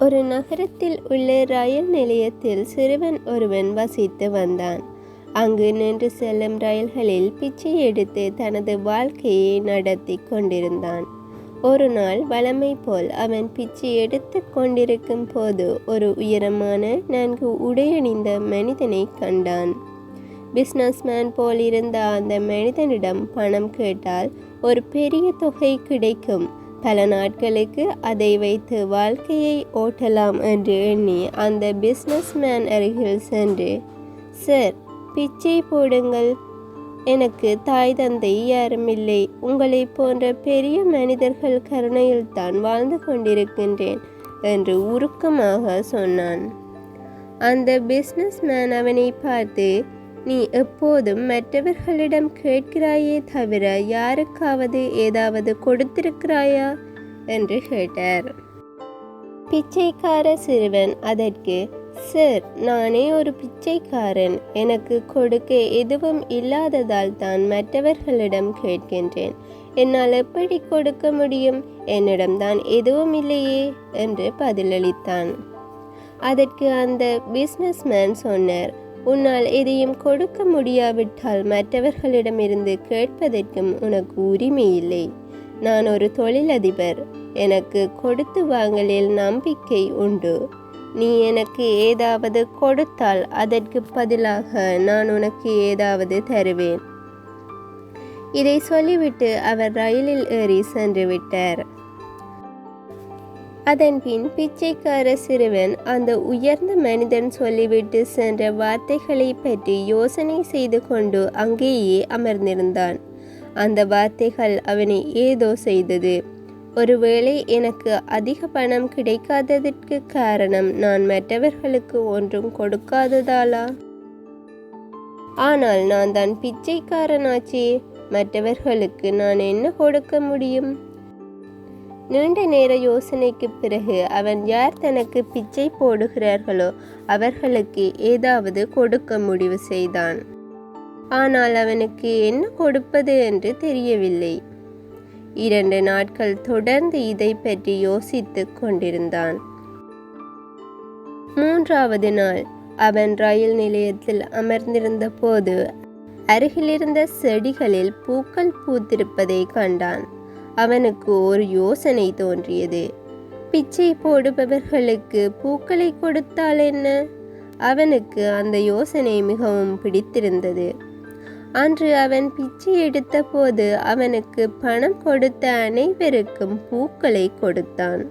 ஒரு நகரத்தில் உள்ள ரயில் நிலையத்தில் சிறுவன் ஒருவன் வசித்து வந்தான். அங்கு நின்று செல்லும் ரயில்களில் பிச்சை எடுத்து தனது வாழ்க்கையை நடத்தி கொண்டிருந்தான். ஒரு நாள் வழமை போல் அவன் பிச்சை எடுத்து கொண்டிருக்கும் போது ஒரு உயரமான நன்கு உடையணிந்த மனிதனை கண்டான். பிஸ்னஸ்மேன் போல் இருந்த அந்த மனிதனிடம் பணம் கேட்டால் ஒரு பெரிய தொகை கிடைக்கும், பல நாட்களுக்கு அதை வைத்து வாழ்க்கையை ஓட்டலாம் என்று எண்ணி அந்த பிஸ்னஸ்மேன் அருகில் சென்று, சார், பிச்சை போடுங்கள், எனக்கு தாய் தந்தை யாருமில்லை, உங்களை போன்ற பெரிய மனிதர்கள் கருணையில் தான் வாழ்ந்து கொண்டிருக்கின்றேன் என்று உருக்கமாக சொன்னான். அந்த பிஸ்னஸ்மேன் அவனை பார்த்து, நீ எப்போதும் மற்றவர்களிடம் கேட்கிறாயே தவிர யாருக்காவது ஏதாவது கொடுத்திருக்கிறாயா என்று கேட்டார். பிச்சைக்கார சிறுவன் அதற்கு, சார், நானே ஒரு பிச்சைக்காரன், எனக்கு கொடுக்க எதுவும் இல்லாததால் தான் மற்றவர்களிடம் கேட்கின்றேன், என்னால் எப்படி கொடுக்க முடியும், என்னிடம்தான் எதுவும் இல்லையே என்று பதிலளித்தான். அதற்கு அந்த பிஸ்னஸ்மேன் சொன்னார், உன்னால் எதையும் கொடுக்க முடியாவிட்டால் மற்றவர்களிடமிருந்து கேட்பதற்கும் உனக்கு உரிமை இல்லை. நான் ஒரு தொழிலதிபர், எனக்கு கொடுத்து வாங்கலில் நம்பிக்கை உண்டு. நீ எனக்கு ஏதாவது கொடுத்தால் அதற்கு பதிலாக நான் உனக்கு ஏதாவது தருவேன். இதை சொல்லிவிட்டு அவர் ரயிலில் ஏறி சென்று விட்டார். அதன்பின் பிச்சைக்கார சிறுவன் அந்த உயர்ந்த மனிதன் சொல்லிவிட்டு சென்ற வார்த்தைகளை பற்றி யோசனை செய்து கொண்டு அங்கேயே அமர்ந்திருந்தான். அந்த வார்த்தைகள் அவனை ஏதோ செய்தது. ஒருவேளை எனக்கு அதிக பணம் கிடைக்காததற்கு காரணம் நான் மற்றவர்களுக்கு ஒன்றும் கொடுக்காததாலா? ஆனால் நான் தான் பிச்சைக்காரனாச்சே, மற்றவர்களுக்கு நான் என்ன கொடுக்க முடியும்? நீண்ட நேர யோசனைக்கு பிறகு அவன் யார் தனக்கு பிச்சை போடுகிறார்களோ அவர்களுக்கு ஏதாவது கொடுக்க முடிவு செய்தான். ஆனால் அவனுக்கு என்ன கொடுப்பது என்று தெரியவில்லை. 2 நாட்கள் தொடர்ந்து இதை பற்றி யோசித்து கொண்டிருந்தான். 3வது நாள் அவன் ரயில் நிலையத்தில் அமர்ந்திருந்த போது அருகிலிருந்த செடிகளில் பூக்கள் பூத்திருப்பதை கண்டான். அவனுக்கு ஒரு யோசனை தோன்றியது. பிச்சை போடுபவர்களுக்கு பூக்களை கொடுத்தால் என்ன? அவனுக்கு அந்த யோசனை மிகவும் பிடித்திருந்தது. அன்று அவன் பிச்சை எடுத்த போது அவனுக்கு பணம் கொடுத்த அனைவருக்கும் பூக்களை கொடுத்தான்.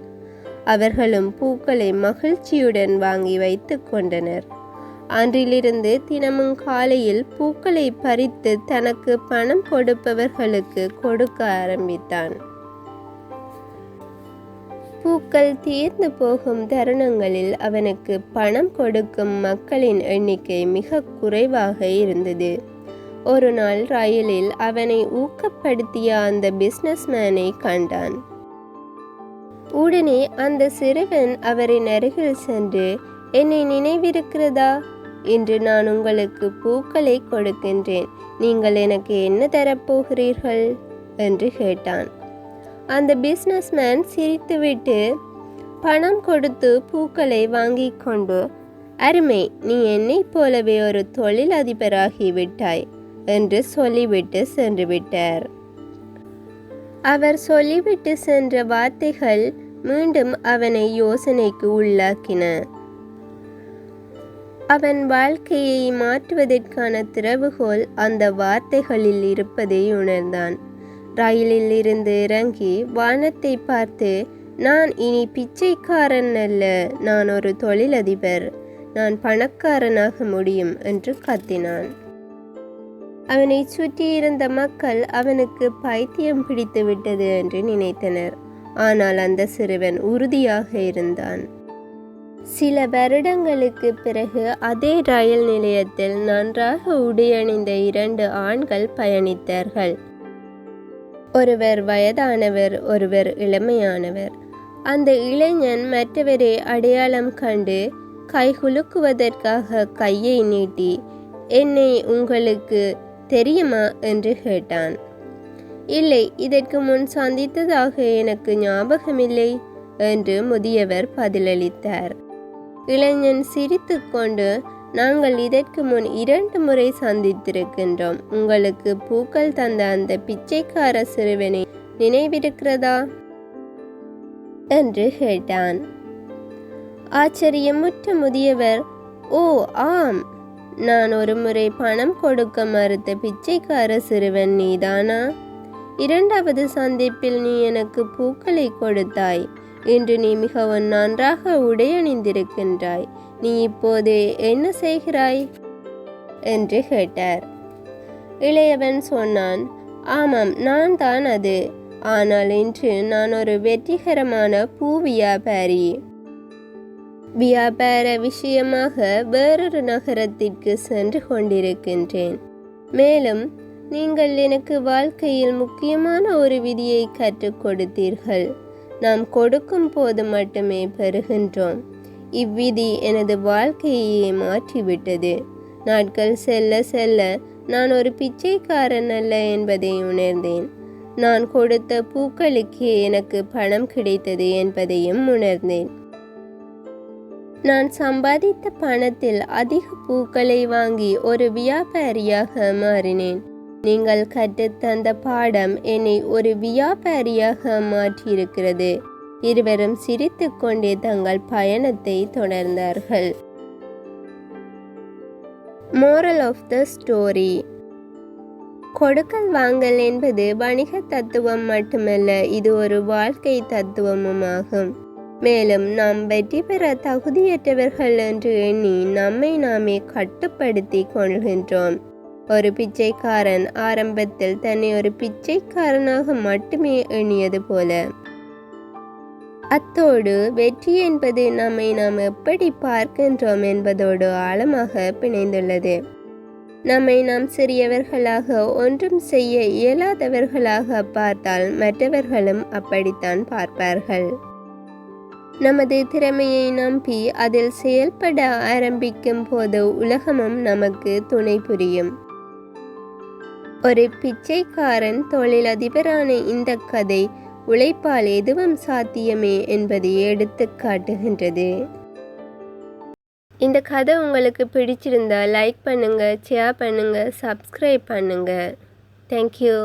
அவர்களும் பூக்களை மகிழ்ச்சியுடன் வாங்கி வைத்து கொண்டனர். அன்றிலிருந்து தினமும் காலையில் பூக்களை பறித்து தனக்கு பணம் கொடுப்பவர்களுக்கு கொடுக்க ஆரம்பித்தான். பூக்கள் தீர்ந்து போகும் தருணங்களில் அவனுக்கு பணம் கொடுக்கும் மக்களின் எண்ணிக்கை மிக குறைவாக இருந்தது. ஒரு நாள் ரயிலில் அவனை ஊக்கப்படுத்திய அந்த பிஸ்னஸ்மேனை கண்டான். உடனே அந்த சிறுவன் அவரின் அருகில் சென்று, என்னை நினைவிருக்கிறதா? இன்று நான் உங்களுக்கு பூக்களை கொடுக்கின்றேன், நீங்கள் எனக்கு என்ன தரப்போகிறீர்கள் என்று கேட்டான். அந்த பிஸ்னஸ்மேன் சிரித்துவிட்டு பணம் கொடுத்து பூக்களை வாங்கி கொண்டு, அருமை, நீ என்னை போலவே ஒரு தொழிலதிபராகி விட்டாய் என்று சொல்லிவிட்டு சென்று விட்டார். அவர் சொல்லிவிட்டு சென்ற வார்த்தைகள் மீண்டும் அவனை யோசனைக்கு உள்ளாக்கின. அவன் வாழ்க்கையை மாற்றுவதற்கான திறவுகோல் அந்த வார்த்தைகளில் இருப்பதை உணர்ந்தான். ரயிலில் இருந்து இறங்கி வானத்தை பார்த்து, நான் இனி பிச்சைக்காரன் அல்ல, நான் ஒரு தொழிலதிபர், நான் பணக்காரனாக முடியும் என்று கத்தினான். அவனை சுற்றியிருந்த மக்கள் அவனுக்கு பைத்தியம் பிடித்து விட்டது என்று நினைத்தனர். ஆனால் அந்த சிறுவன் உறுதியாக இருந்தான். சில வருடங்களுக்கு பிறகு அதே ரயில் நிலையத்தில் நன்றாக உடையணிந்த 2 ஆண்கள் பயணித்தார்கள். ஒருவர் வயதானவர், ஒருவர் இளமையானவர். அந்த இளைஞன் மற்றவரை அடையாளம் கண்டு கைகுலுக்குவதற்காக கையை நீட்டி, என்னை உங்களுக்கு தெரியுமா என்று கேட்டான். இல்லை, இதற்கு முன் சந்தித்ததாக எனக்கு ஞாபகமில்லை என்று முதியவர் பதிலளித்தார். இளைஞன் சிரித்துக்கொண்டு, நாங்கள் இதற்கு முன் 2 முறை சந்தித்திருக்கின்றோம். உங்களுக்கு பூக்கள் தந்த அந்த பிச்சைக்கார சிறுவனை நினைவிருக்கிறதா என்று கேட்டான். ஆச்சரியமுற்ற முதியவர், ஓ ஆம், நான் ஒரு முறை பணம் கொடுக்க மறுத்த பிச்சைக்கார சிறுவன் நீதானா? 2வது சந்திப்பில் நீ எனக்கு பூக்களை கொடுத்தாய். இன்று நீ மிகவும் நன்றாக உடையணிந்திருக்கின்றாய். நீ இப்போது என்ன செய்கிறாய் என்று கேட்டார். இளையவன் சொன்னான், ஆமாம், நான் தான் அது. ஆனால் இன்று நான் ஒரு வெற்றிகரமான பூ வியாபாரி. வியாபார விஷயமாக வேறொரு நகரத்திற்கு சென்று கொண்டிருக்கின்றேன். மேலும் நீங்கள் எனக்கு வாழ்க்கையில் முக்கியமான ஒரு விதியை கற்றுக் கொடுத்தீர்கள். நாம் கொடுக்கும் போது மட்டுமே பெறுகின்றோம். இவ்விதி எனது வாழ்க்கையை மாற்றிவிட்டது. நாட்கள் செல்ல செல்ல நான் ஒரு பிச்சைக்காரன் அல்ல என்பதை உணர்ந்தேன். நான் கொடுத்த பூக்களுக்கே எனக்கு பணம் கிடைத்தது என்பதையும் உணர்ந்தேன். நான் சம்பாதித்த பணத்தில் அதிக பூக்களை வாங்கி ஒரு வியாபாரியாக மாறினேன். நீங்கள் கற்றுத்தந்த பாடம் என்னை ஒரு வியாபாரியாக மாற்றியிருக்கிறது. இருவரும் சிரித்துக்கொண்டே தங்கள் பயணத்தை தொடர்ந்தார்கள். Moral of the story. கொடுக்கல் வாங்கல் என்பது வணிக தத்துவம் மட்டுமல்ல, இது ஒரு வாழ்க்கை தத்துவமுமாகும். மேலும் நாம் வெற்றி பெற தகுதியற்றவர்கள் என்று எண்ணி நம்மை நாமே கட்டுப்படுத்தி கொள்கின்றோம். ஒரு பிச்சைக்காரன் ஆரம்பத்தில் தன்னை ஒரு பிச்சைக்காரனாக மட்டுமே எண்ணியது போல. அத்தோடு வெற்றி என்பது நம்மை நாம் எப்படி பார்க்கின்றோம் என்பதோடு ஆழமாக பிணைந்துள்ளது. நம்மை நாம் சிறியவர்களாக, ஒன்றும் செய்ய இயலாதவர்களாக பார்த்தால் மற்றவர்களும் அப்படித்தான் பார்ப்பார்கள். நமது திறமையை நம்பி அதில் செயல்பட ஆரம்பிக்கும் போது உலகமும் நமக்கு துணை புரியும். ஒரு பிச்சைக்காரன் தொழிலதிபரான இந்த கதை உழைப்பால் எதுவும் சாத்தியமே என்பதை எடுத்து காட்டுகின்றது. இந்த கதை உங்களுக்கு பிடிச்சிருந்தா லைக் பண்ணுங்க, ஷேர் பண்ணுங்க, சப்ஸ்கிரைப் பண்ணுங்க. தேங்க்யூ.